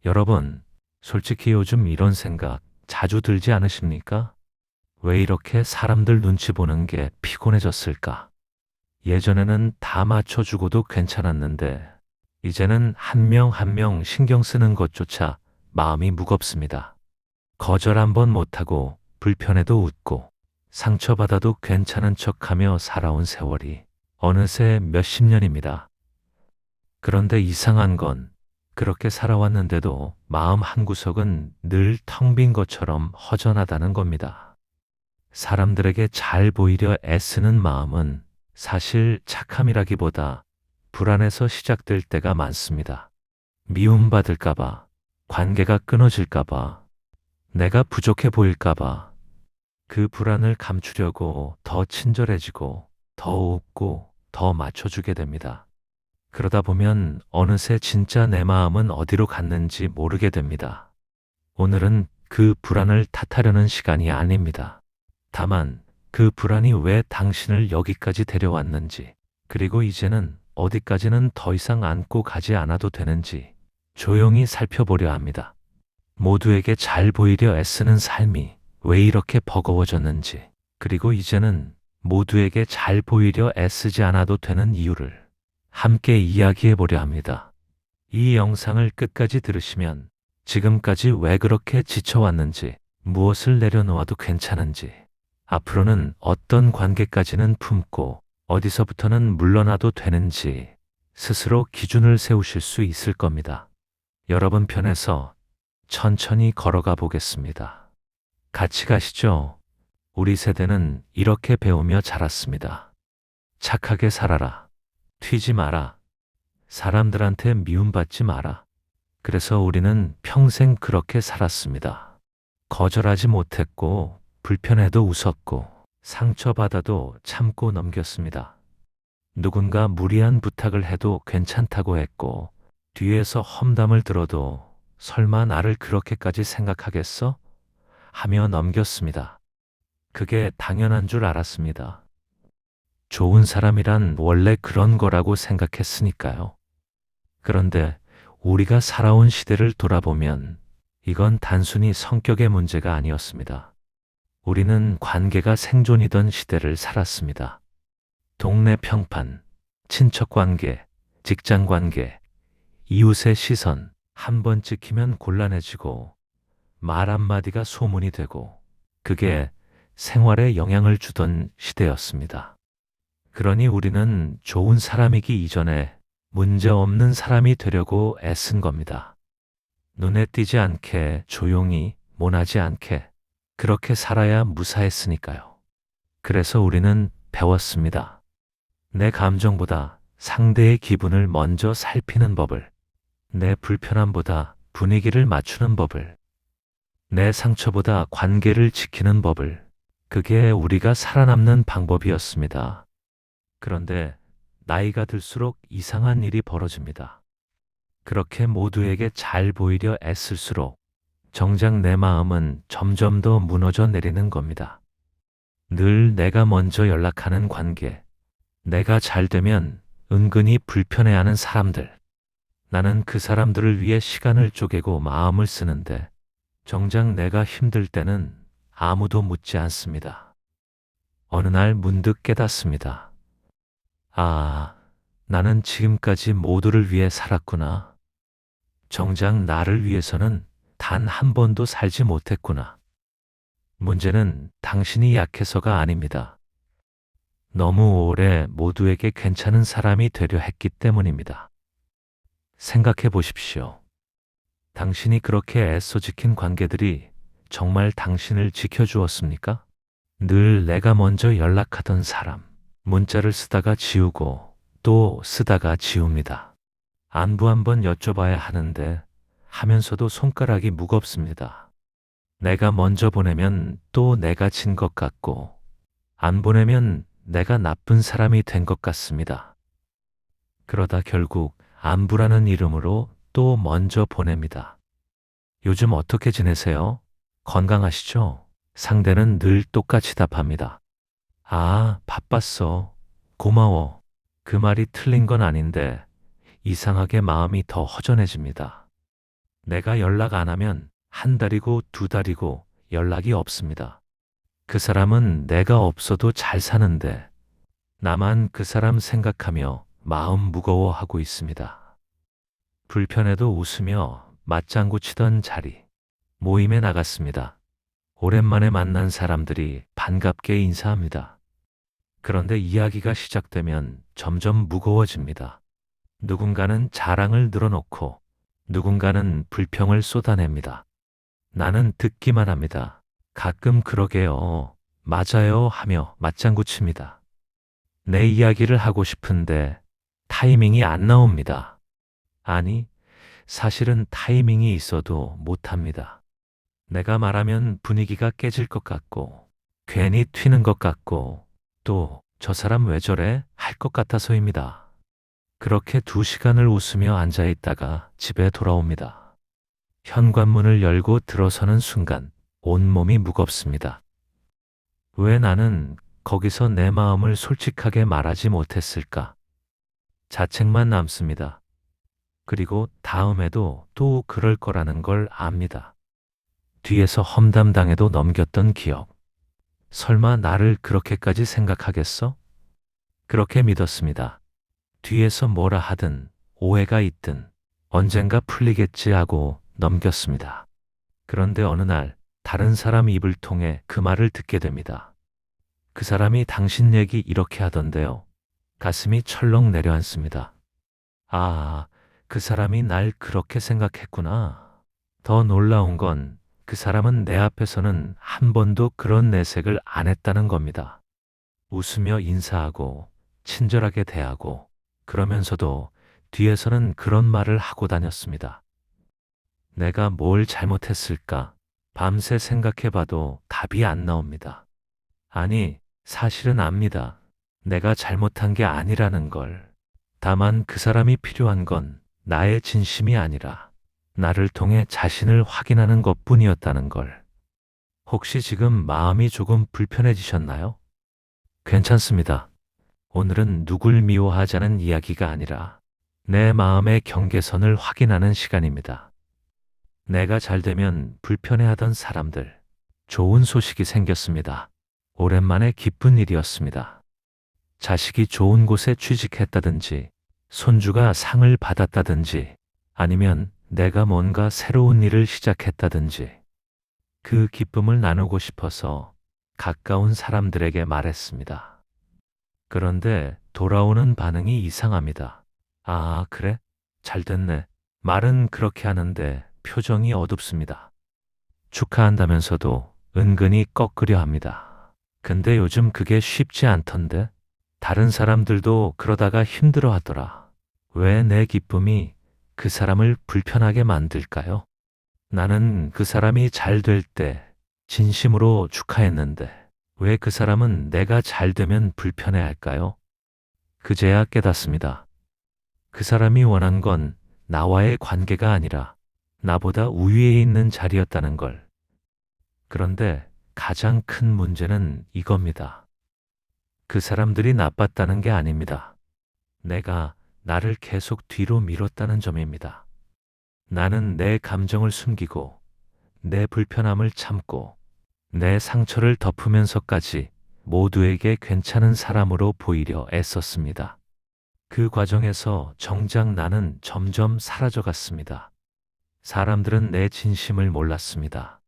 여러분, 솔직히 요즘 이런 생각 자주 들지 않으십니까? 왜 이렇게 사람들 눈치 보는 게 피곤해졌을까? 예전에는 다 맞춰주고도 괜찮았는데, 이제는 한 명 한 명 신경 쓰는 것조차 마음이 무겁습니다. 거절 한 번 못하고 불편해도 웃고 상처받아도 괜찮은 척하며 살아온 세월이 어느새 몇십 년입니다. 그런데 이상한 건 그렇게 살아왔는데도 마음 한구석은 늘 텅 빈 것처럼 허전하다는 겁니다. 사람들에게 잘 보이려 애쓰는 마음은 사실 착함이라기보다 불안해서 시작될 때가 많습니다. 미움받을까봐, 관계가 끊어질까봐, 내가 부족해 보일까봐, 그 불안을 감추려고 더 친절해지고, 더 웃고, 더 맞춰주게 됩니다. 그러다 보면 어느새 진짜 내 마음은 어디로 갔는지 모르게 됩니다. 오늘은 그 불안을 탓하려는 시간이 아닙니다. 다만 그 불안이 왜 당신을 여기까지 데려왔는지, 그리고 이제는 어디까지는 더 이상 안고 가지 않아도 되는지 조용히 살펴보려 합니다. 모두에게 잘 보이려 애쓰는 삶이 왜 이렇게 버거워졌는지, 그리고 이제는 모두에게 잘 보이려 애쓰지 않아도 되는 이유를 함께 이야기해 보려 합니다. 이 영상을 끝까지 들으시면 지금까지 왜 그렇게 지쳐왔는지, 무엇을 내려놓아도 괜찮은지, 앞으로는 어떤 관계까지는 품고 어디서부터는 물러나도 되는지 스스로 기준을 세우실 수 있을 겁니다. 여러분 편에서 천천히 걸어가 보겠습니다. 같이 가시죠. 우리 세대는 이렇게 배우며 자랐습니다. 착하게 살아라. 튀지 마라. 사람들한테 미움받지 마라. 그래서 우리는 평생 그렇게 살았습니다. 거절하지 못했고, 불편해도 웃었고, 상처받아도 참고 넘겼습니다. 누군가 무리한 부탁을 해도 괜찮다고 했고, 뒤에서 험담을 들어도 설마 나를 그렇게까지 생각하겠어? 하며 넘겼습니다. 그게 당연한 줄 알았습니다. 좋은 사람이란 원래 그런 거라고 생각했으니까요. 그런데 우리가 살아온 시대를 돌아보면 이건 단순히 성격의 문제가 아니었습니다. 우리는 관계가 생존이던 시대를 살았습니다. 동네 평판, 친척 관계, 직장 관계, 이웃의 시선, 한 번 찍히면 곤란해지고 말 한마디가 소문이 되고, 그게 생활에 영향을 주던 시대였습니다. 그러니 우리는 좋은 사람이기 이전에 문제 없는 사람이 되려고 애쓴 겁니다. 눈에 띄지 않게, 조용히, 모나지 않게, 그렇게 살아야 무사했으니까요. 그래서 우리는 배웠습니다. 내 감정보다 상대의 기분을 먼저 살피는 법을, 내 불편함보다 분위기를 맞추는 법을, 내 상처보다 관계를 지키는 법을. 그게 우리가 살아남는 방법이었습니다. 그런데 나이가 들수록 이상한 일이 벌어집니다. 그렇게 모두에게 잘 보이려 애쓸수록 정작 내 마음은 점점 더 무너져 내리는 겁니다. 늘 내가 먼저 연락하는 관계, 내가 잘 되면 은근히 불편해하는 사람들, 나는 그 사람들을 위해 시간을 쪼개고 마음을 쓰는데 정작 내가 힘들 때는 아무도 묻지 않습니다. 어느 날 문득 깨닫습니다. 아, 나는 지금까지 모두를 위해 살았구나. 정작 나를 위해서는 단 한 번도 살지 못했구나. 문제는 당신이 약해서가 아닙니다. 너무 오래 모두에게 괜찮은 사람이 되려 했기 때문입니다. 생각해 보십시오. 당신이 그렇게 애써 지킨 관계들이 정말 당신을 지켜주었습니까? 늘 내가 먼저 연락하던 사람, 문자를 쓰다가 지우고 또 쓰다가 지웁니다. 안부 한번 여쭤봐야 하는데 하면서도 손가락이 무겁습니다. 내가 먼저 보내면 또 내가 진 것 같고, 안 보내면 내가 나쁜 사람이 된 것 같습니다. 그러다 결국 안부라는 이름으로 또 먼저 보냅니다. 요즘 어떻게 지내세요? 건강하시죠? 상대는 늘 똑같이 답합니다. 아, 바빴어. 고마워. 그 말이 틀린 건 아닌데 이상하게 마음이 더 허전해집니다. 내가 연락 안 하면 한 달이고 두 달이고 연락이 없습니다. 그 사람은 내가 없어도 잘 사는데 나만 그 사람 생각하며 마음 무거워하고 있습니다. 불편해도 웃으며 맞장구 치던 자리, 모임에 나갔습니다. 오랜만에 만난 사람들이 반갑게 인사합니다. 그런데 이야기가 시작되면 점점 무거워집니다. 누군가는 자랑을 늘어놓고 누군가는 불평을 쏟아냅니다. 나는 듣기만 합니다. 가끔 그러게요. 맞아요 하며 맞장구 칩니다. 내 이야기를 하고 싶은데 타이밍이 안 나옵니다. 아니, 사실은 타이밍이 있어도 못합니다. 내가 말하면 분위기가 깨질 것 같고, 괜히 튀는 것 같고, 또 저 사람 왜 저래? 할 것 같아서입니다. 그렇게 2시간을 웃으며 앉아 있다가 집에 돌아옵니다. 현관문을 열고 들어서는 순간 온몸이 무겁습니다. 왜 나는 거기서 내 마음을 솔직하게 말하지 못했을까? 자책만 남습니다. 그리고 다음에도 또 그럴 거라는 걸 압니다. 뒤에서 험담당해도 넘겼던 기억. 설마 나를 그렇게까지 생각하겠어? 그렇게 믿었습니다. 뒤에서 뭐라 하든 오해가 있든 언젠가 풀리겠지 하고 넘겼습니다. 그런데 어느 날 다른 사람 입을 통해 그 말을 듣게 됩니다. 그 사람이 당신 얘기 이렇게 하던데요. 가슴이 철렁 내려앉습니다. 아, 그 사람이 날 그렇게 생각했구나. 더 놀라운 건 그 사람은 내 앞에서는 한 번도 그런 내색을 안 했다는 겁니다. 웃으며 인사하고 친절하게 대하고 그러면서도 뒤에서는 그런 말을 하고 다녔습니다. 내가 뭘 잘못했을까? 밤새 생각해봐도 답이 안 나옵니다. 아니, 사실은 압니다. 내가 잘못한 게 아니라는 걸. 다만 그 사람이 필요한 건 나의 진심이 아니라 나를 통해 자신을 확인하는 것뿐이었다는 걸. 혹시 지금 마음이 조금 불편해지셨나요? 괜찮습니다. 오늘은 누굴 미워하자는 이야기가 아니라 내 마음의 경계선을 확인하는 시간입니다. 내가 잘 되면 불편해하던 사람들, 좋은 소식이 생겼습니다. 오랜만에 기쁜 일이었습니다. 자식이 좋은 곳에 취직했다든지, 손주가 상을 받았다든지, 아니면 내가 뭔가 새로운 일을 시작했다든지, 그 기쁨을 나누고 싶어서 가까운 사람들에게 말했습니다. 그런데 돌아오는 반응이 이상합니다. 아, 그래? 잘 됐네. 말은 그렇게 하는데 표정이 어둡습니다. 축하한다면서도 은근히 꺾으려 합니다. 근데 요즘 그게 쉽지 않던데? 다른 사람들도 그러다가 힘들어 하더라. 왜 내 기쁨이 그 사람을 불편하게 만들까요? 나는 그 사람이 잘 될 때 진심으로 축하했는데 왜 그 사람은 내가 잘 되면 불편해 할까요? 그제야 깨닫습니다. 그 사람이 원한 건 나와의 관계가 아니라 나보다 우위에 있는 자리였다는 걸. 그런데 가장 큰 문제는 이겁니다. 그 사람들이 나빴다는 게 아닙니다. 내가 나를 계속 뒤로 미뤘다는 점입니다. 나는 내 감정을 숨기고 내 불편함을 참고 내 상처를 덮으면서까지 모두에게 괜찮은 사람으로 보이려 애썼습니다. 그 과정에서 정작 나는 점점 사라져갔습니다. 사람들은 내 진심을 몰랐습니다.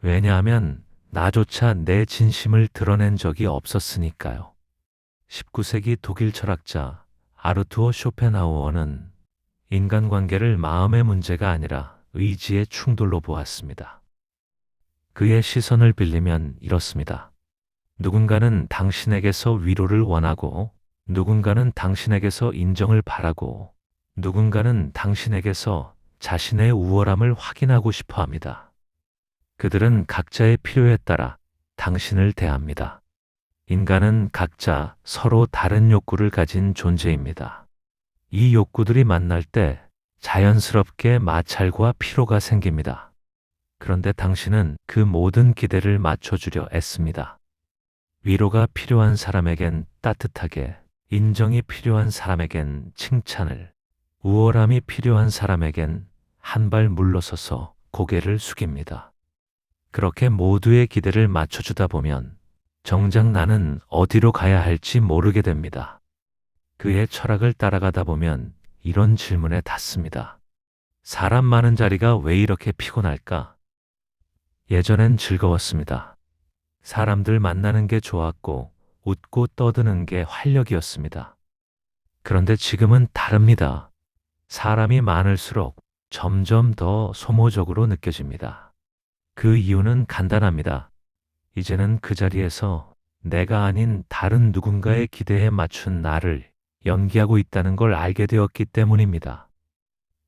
왜냐하면 나조차 내 진심을 드러낸 적이 없었으니까요. 19세기 독일 철학자 아르투어 쇼펜하우어는 인간관계를 마음의 문제가 아니라 의지의 충돌로 보았습니다. 그의 시선을 빌리면 이렇습니다. 누군가는 당신에게서 위로를 원하고, 누군가는 당신에게서 인정을 바라고, 누군가는 당신에게서 자신의 우월함을 확인하고 싶어 합니다. 그들은 각자의 필요에 따라 당신을 대합니다. 인간은 각자 서로 다른 욕구를 가진 존재입니다. 이 욕구들이 만날 때 자연스럽게 마찰과 피로가 생깁니다. 그런데 당신은 그 모든 기대를 맞춰주려 애씁니다. 위로가 필요한 사람에겐 따뜻하게, 인정이 필요한 사람에겐 칭찬을, 우월함이 필요한 사람에겐 한 발 물러서서 고개를 숙입니다. 그렇게 모두의 기대를 맞춰주다 보면 정작 나는 어디로 가야 할지 모르게 됩니다. 그의 철학을 따라가다 보면 이런 질문에 닿습니다. 사람 많은 자리가 왜 이렇게 피곤할까? 예전엔 즐거웠습니다. 사람들 만나는 게 좋았고 웃고 떠드는 게 활력이었습니다. 그런데 지금은 다릅니다. 사람이 많을수록 점점 더 소모적으로 느껴집니다. 그 이유는 간단합니다. 이제는 그 자리에서 내가 아닌 다른 누군가의 기대에 맞춘 나를 연기하고 있다는 걸 알게 되었기 때문입니다.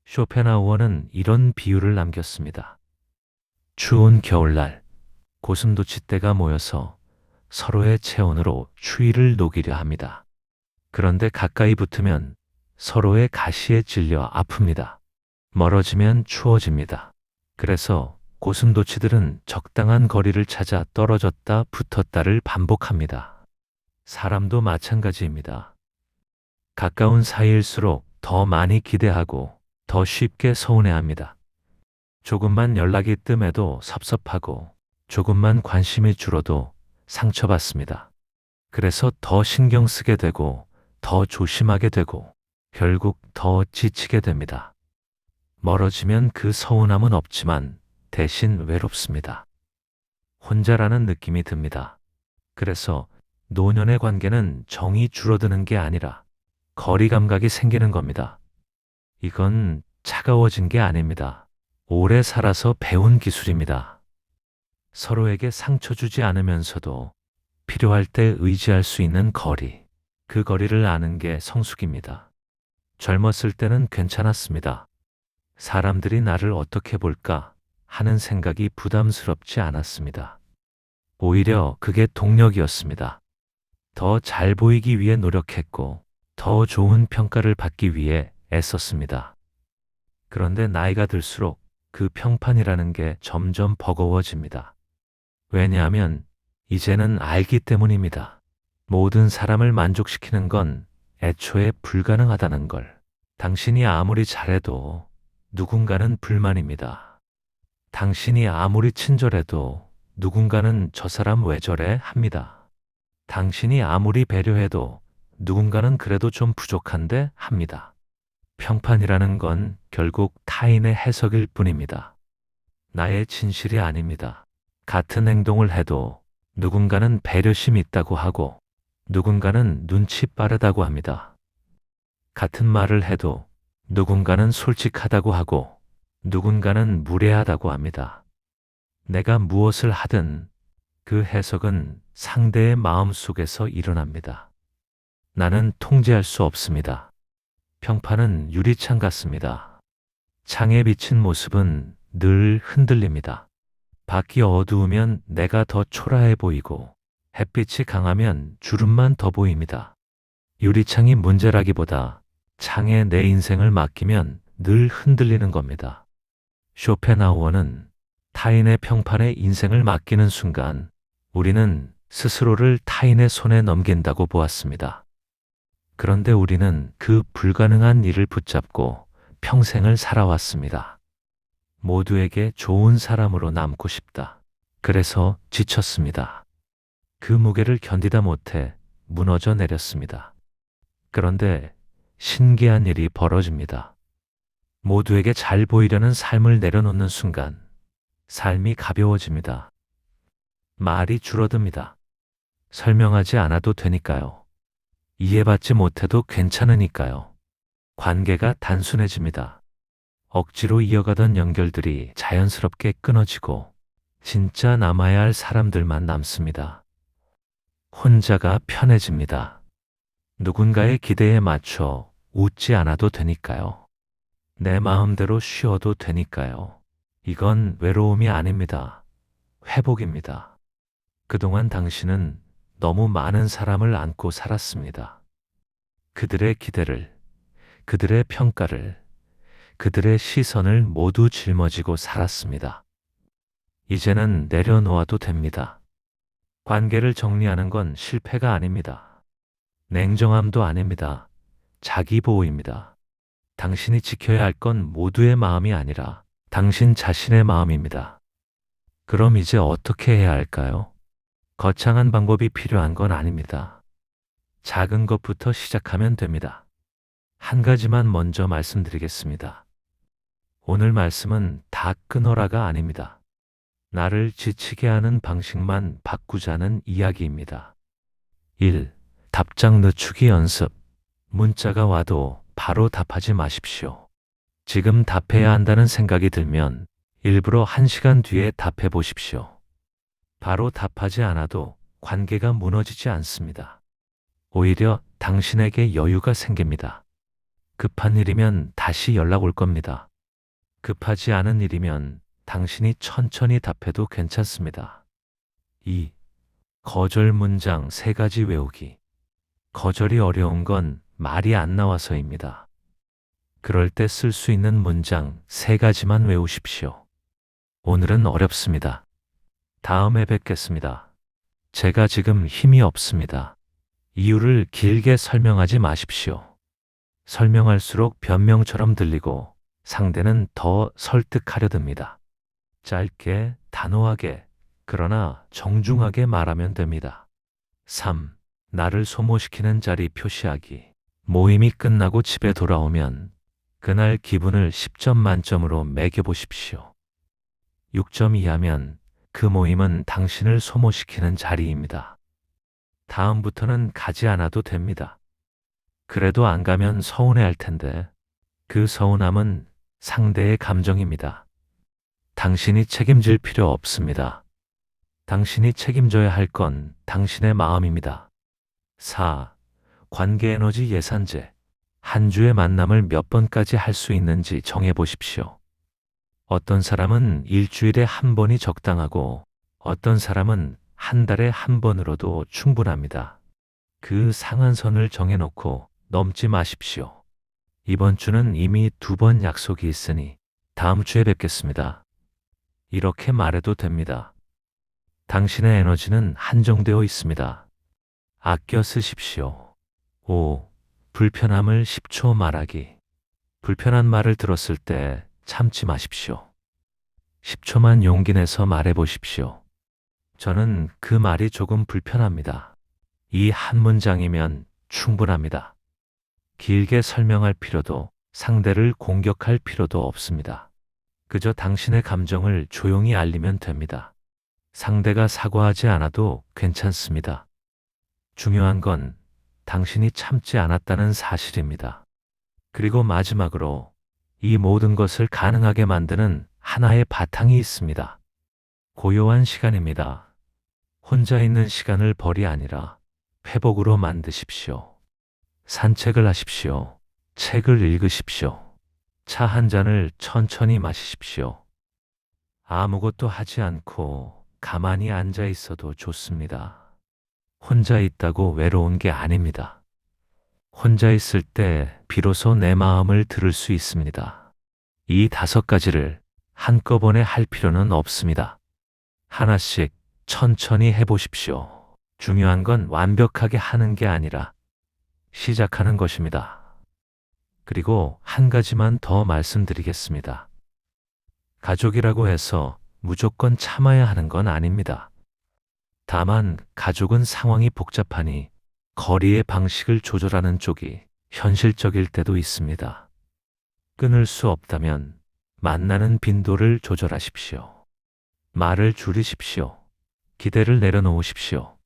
쇼펜하우어는 이런 비유를 남겼습니다. 추운 겨울날, 고슴도치떼가 모여서 서로의 체온으로 추위를 녹이려 합니다. 그런데 가까이 붙으면 서로의 가시에 찔려 아픕니다. 멀어지면 추워집니다. 그래서 고슴도치들은 적당한 거리를 찾아 떨어졌다 붙었다를 반복합니다. 사람도 마찬가지입니다. 가까운 사이일수록 더 많이 기대하고 더 쉽게 서운해합니다. 조금만 연락이 뜸해도 섭섭하고 조금만 관심이 줄어도 상처받습니다. 그래서 더 신경 쓰게 되고 더 조심하게 되고 결국 더 지치게 됩니다. 멀어지면 그 서운함은 없지만 대신 외롭습니다. 혼자라는 느낌이 듭니다. 그래서 노년의 관계는 정이 줄어드는 게 아니라 거리 감각이 생기는 겁니다. 이건 차가워진 게 아닙니다. 오래 살아서 배운 기술입니다. 서로에게 상처 주지 않으면서도 필요할 때 의지할 수 있는 거리. 그 거리를 아는 게 성숙입니다. 젊었을 때는 괜찮았습니다. 사람들이 나를 어떻게 볼까 하는 생각이 부담스럽지 않았습니다. 오히려 그게 동력이었습니다. 더 잘 보이기 위해 노력했고 더 좋은 평가를 받기 위해 애썼습니다. 그런데 나이가 들수록 그 평판이라는 게 점점 버거워집니다. 왜냐하면 이제는 알기 때문입니다. 모든 사람을 만족시키는 건 애초에 불가능하다는 걸. 당신이 아무리 잘해도 누군가는 불만입니다. 당신이 아무리 친절해도 누군가는 저 사람 왜 저래 합니다. 당신이 아무리 배려해도 누군가는 그래도 좀 부족한데 합니다. 평판이라는 건 결국 타인의 해석일 뿐입니다. 나의 진실이 아닙니다. 같은 행동을 해도 누군가는 배려심 있다고 하고 누군가는 눈치 빠르다고 합니다. 같은 말을 해도 누군가는 솔직하다고 하고 누군가는 무례하다고 합니다. 내가 무엇을 하든 그 해석은 상대의 마음 속에서 일어납니다. 나는 통제할 수 없습니다. 평판은 유리창 같습니다. 창에 비친 모습은 늘 흔들립니다. 밖이 어두우면 내가 더 초라해 보이고 햇빛이 강하면 주름만 더 보입니다. 유리창이 문제라기보다 창에 내 인생을 맡기면 늘 흔들리는 겁니다. 쇼펜하우어는 타인의 평판에 인생을 맡기는 순간 우리는 스스로를 타인의 손에 넘긴다고 보았습니다. 그런데 우리는 그 불가능한 일을 붙잡고 평생을 살아왔습니다. 모두에게 좋은 사람으로 남고 싶다. 그래서 지쳤습니다. 그 무게를 견디다 못해 무너져 내렸습니다. 그런데 신기한 일이 벌어집니다. 모두에게 잘 보이려는 삶을 내려놓는 순간 삶이 가벼워집니다. 말이 줄어듭니다. 설명하지 않아도 되니까요. 이해받지 못해도 괜찮으니까요. 관계가 단순해집니다. 억지로 이어가던 연결들이 자연스럽게 끊어지고 진짜 남아야 할 사람들만 남습니다. 혼자가 편해집니다. 누군가의 기대에 맞춰 웃지 않아도 되니까요. 내 마음대로 쉬어도 되니까요. 이건 외로움이 아닙니다. 회복입니다. 그동안 당신은 너무 많은 사람을 안고 살았습니다. 그들의 기대를, 그들의 평가를, 그들의 시선을 모두 짊어지고 살았습니다. 이제는 내려놓아도 됩니다. 관계를 정리하는 건 실패가 아닙니다. 냉정함도 아닙니다. 자기 보호입니다. 당신이 지켜야 할 건 모두의 마음이 아니라 당신 자신의 마음입니다. 그럼 이제 어떻게 해야 할까요? 거창한 방법이 필요한 건 아닙니다. 작은 것부터 시작하면 됩니다. 한 가지만 먼저 말씀드리겠습니다. 오늘 말씀은 다 끊어라가 아닙니다. 나를 지치게 하는 방식만 바꾸자는 이야기입니다. 1. 답장 늦추기 연습. 문자가 와도 바로 답하지 마십시오. 지금 답해야 한다는 생각이 들면 일부러 1시간 뒤에 답해 보십시오. 바로 답하지 않아도 관계가 무너지지 않습니다. 오히려 당신에게 여유가 생깁니다. 급한 일이면 다시 연락 올 겁니다. 급하지 않은 일이면 당신이 천천히 답해도 괜찮습니다. 2. 거절 문장 3가지 외우기. 거절이 어려운 건 말이 안 나와서입니다. 그럴 때 쓸 수 있는 문장 3가지만 외우십시오. 오늘은 어렵습니다. 다음에 뵙겠습니다. 제가 지금 힘이 없습니다. 이유를 길게 설명하지 마십시오. 설명할수록 변명처럼 들리고 상대는 더 설득하려 듭니다. 짧게, 단호하게, 그러나 정중하게 말하면 됩니다. 3. 나를 소모시키는 자리 표시하기. 모임이 끝나고 집에 돌아오면 그날 기분을 10점 만점으로 매겨보십시오. 6점 이하면 그 모임은 당신을 소모시키는 자리입니다. 다음부터는 가지 않아도 됩니다. 그래도 안 가면 서운해할 텐데 그 서운함은 상대의 감정입니다. 당신이 책임질 필요 없습니다. 당신이 책임져야 할 건 당신의 마음입니다. 4. 관계 에너지 예산제. 한 주의 만남을 몇 번까지 할 수 있는지 정해보십시오. 어떤 사람은 일주일에 한 번이 적당하고 어떤 사람은 한 달에 한 번으로도 충분합니다. 그 상한선을 정해놓고 넘지 마십시오. 이번 주는 이미 2번 약속이 있으니 다음 주에 뵙겠습니다. 이렇게 말해도 됩니다. 당신의 에너지는 한정되어 있습니다. 아껴 쓰십시오. 5. 불편함을 10초 말하기. 불편한 말을 들었을 때 참지 마십시오. 10초만 용기 내서 말해 보십시오. 저는 그 말이 조금 불편합니다. 이 한 문장이면 충분합니다. 길게 설명할 필요도 상대를 공격할 필요도 없습니다. 그저 당신의 감정을 조용히 알리면 됩니다. 상대가 사과하지 않아도 괜찮습니다. 중요한 건 당신이 참지 않았다는 사실입니다. 그리고 마지막으로 이 모든 것을 가능하게 만드는 하나의 바탕이 있습니다. 고요한 시간입니다. 혼자 있는 시간을 벌이 아니라 회복으로 만드십시오. 산책을 하십시오. 책을 읽으십시오. 차 한 잔을 천천히 마시십시오. 아무것도 하지 않고 가만히 앉아 있어도 좋습니다. 혼자 있다고 외로운 게 아닙니다. 혼자 있을 때 비로소 내 마음을 들을 수 있습니다. 이 5가지를 한꺼번에 할 필요는 없습니다. 하나씩 천천히 해보십시오. 중요한 건 완벽하게 하는 게 아니라 시작하는 것입니다. 그리고 한 가지만 더 말씀드리겠습니다. 가족이라고 해서 무조건 참아야 하는 건 아닙니다. 다만 가족은 상황이 복잡하니 거리의 방식을 조절하는 쪽이 현실적일 때도 있습니다. 끊을 수 없다면 만나는 빈도를 조절하십시오. 말을 줄이십시오. 기대를 내려놓으십시오.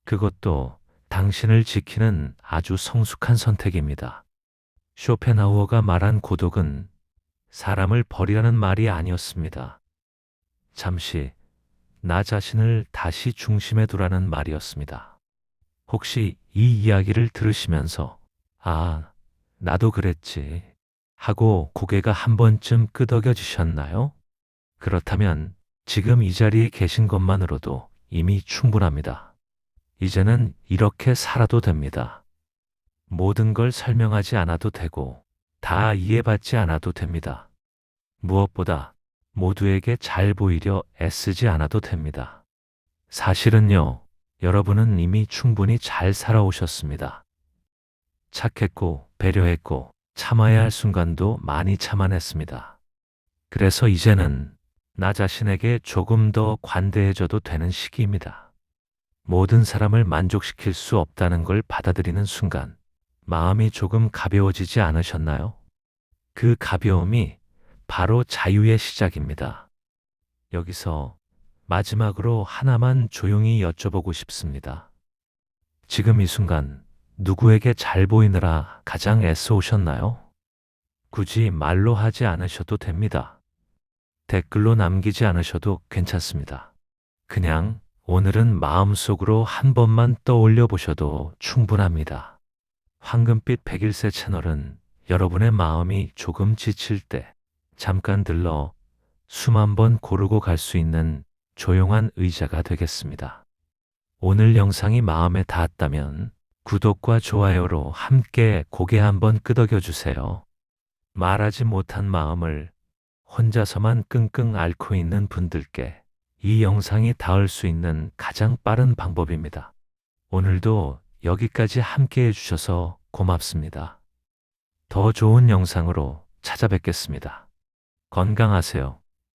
그것도 당신을 지키는 아주 성숙한 선택입니다. 쇼펜하우어가 말한 고독은 사람을 버리라는 말이 아니었습니다. 잠시 나 자신을 다시 중심에 두라는 말이었습니다. 혹시 이 이야기를 들으시면서 아, 나도 그랬지 하고 고개가 한 번쯤 끄덕여지셨나요? 그렇다면 지금 이 자리에 계신 것만으로도 이미 충분합니다. 이제는 이렇게 살아도 됩니다. 모든 걸 설명하지 않아도 되고 다 이해받지 않아도 됩니다. 무엇보다 모두에게 잘 보이려 애쓰지 않아도 됩니다. 사실은요, 여러분은 이미 충분히 잘 살아오셨습니다. 착했고, 배려했고, 참아야 할 순간도 많이 참아냈습니다. 그래서 이제는 나 자신에게 조금 더 관대해져도 되는 시기입니다. 모든 사람을 만족시킬 수 없다는 걸 받아들이는 순간, 마음이 조금 가벼워지지 않으셨나요? 그 가벼움이 바로 자유의 시작입니다. 여기서 마지막으로 하나만 조용히 여쭤보고 싶습니다. 지금 이 순간 누구에게 잘 보이느라 가장 애써 오셨나요? 굳이 말로 하지 않으셔도 됩니다. 댓글로 남기지 않으셔도 괜찮습니다. 그냥 오늘은 마음속으로 한 번만 떠올려 보셔도 충분합니다. 황금빛 백일세 채널은 여러분의 마음이 조금 지칠 때 잠깐 들러 숨 한 번 고르고 갈 수 있는 조용한 의자가 되겠습니다. 오늘 영상이 마음에 닿았다면 구독과 좋아요로 함께 고개 한번 끄덕여 주세요. 말하지 못한 마음을 혼자서만 끙끙 앓고 있는 분들께 이 영상이 닿을 수 있는 가장 빠른 방법입니다. 오늘도 여기까지 함께 해주셔서 고맙습니다. 더 좋은 영상으로 찾아뵙겠습니다. 건강하세요.